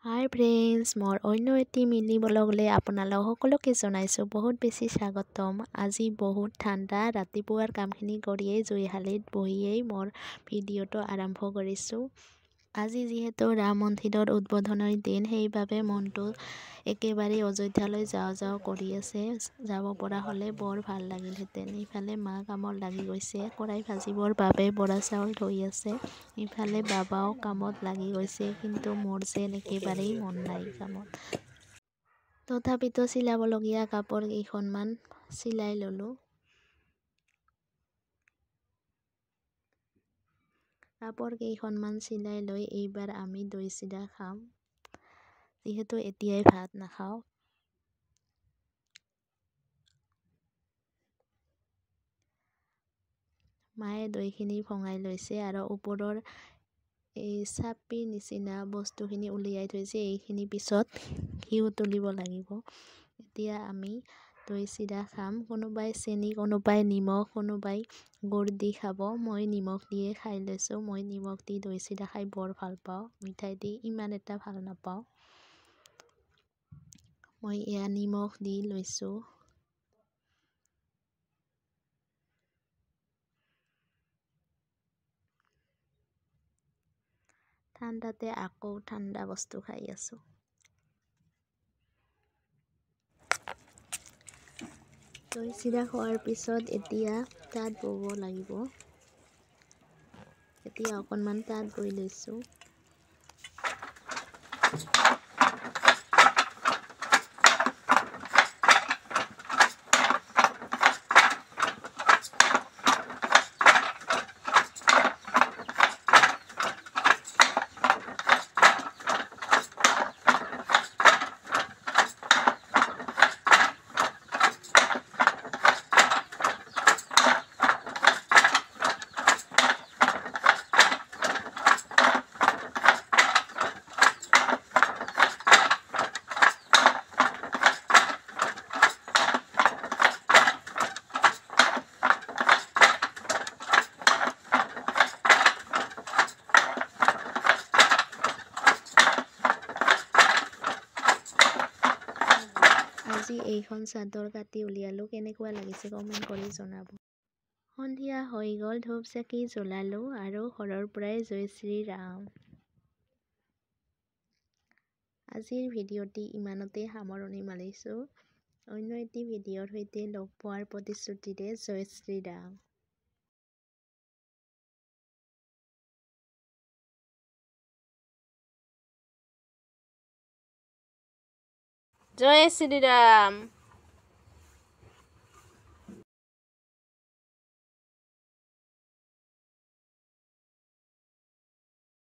হাই friends, মোৰ অন্য এটি মিনি ব্লগলৈ আপোনালোক সকলোকে জনাইছোঁ বহুত বেছি স্বাগতম। আজি বহুত ঠাণ্ডা, ৰাতিপুৱাৰ কামখিনি কৰিয়েই জুইশালিত বহিয়েই মোৰ ভিডিঅ'টো আৰম্ভ কৰিছোঁ। আজি যিহেতু ৰাম মন্দিৰৰ উদ্বোধনৰ দিন, সেইবাবে মনটো একেবাৰে অযোধ্যালৈ যাওঁ কৰি আছে। যাব পৰা হ'লে বৰ ভাল লাগিলহেঁতেন। ইফালে মা কামত লাগি গৈছে, কড়াই ভাজিবৰ বাবে বৰা চাউল ধুই আছে। ইফালে বাবাও কামত লাগি গৈছে, কিন্তু মোৰ যেন একেবাৰেই মন নাই কামত। তথাপিতো চিলাবলগীয়া কাপোৰ কেইখনমান চিলাই ল'লোঁ। কাপোৰ কেইখনমান চিলাই লৈ এইবাৰ আমি দৈ চিৰা খাম, যিহেতু এতিয়াই ভাত নাখাওঁ। মায়ে দৈখিনি ভঙাই লৈছে আৰু ওপৰৰ এই চাপি নিচিনা বস্তুখিনি উলিয়াই থৈছে। এইখিনি পিছত ঘিউ তুলিব লাগিব। এতিয়া আমি দৈ চিৰা খাম। কোনোবাই চেনি, কোনোবাই নিমখ, কোনোবাই গুড় দি খাব। মই নিমখ দিয়ে খাই লৈছোঁ। মই নিমখ দি দৈ চিৰা খাই বৰ ভাল পাওঁ। মিঠাই দি ইমান এটা ভাল নাপাওঁ। মই এয়া নিমখ দি লৈছোঁ। ঠাণ্ডাতে আকৌ ঠাণ্ডা বস্তু খাই আছোঁ। দৈ চিৰা খোৱাৰ পিছত এতিয়া তাঁত বব লাগিব। এতিয়া অকণমান তাঁত বৈ লৈছোঁ। আজি এইখন চাদৰ কাটি উলিয়ালোঁ। কেনেকুৱা লাগিছে কমেণ্ট কৰি জনাব। সন্ধিয়া হৈ গ'ল, ধূপ চাকি জ্বলালোঁ আৰু ঘৰৰ পৰাই জয় শ্ৰী ৰাম। আজিৰ ভিডিঅ'টি ইমানতে সামৰণি মাৰিছোঁ। অন্য এটি ভিডিঅ'ৰ সৈতে লগ পোৱাৰ প্ৰতিশ্ৰুতিৰে জয় শ্ৰী ৰাম। জয় শ্ৰী ৰাম।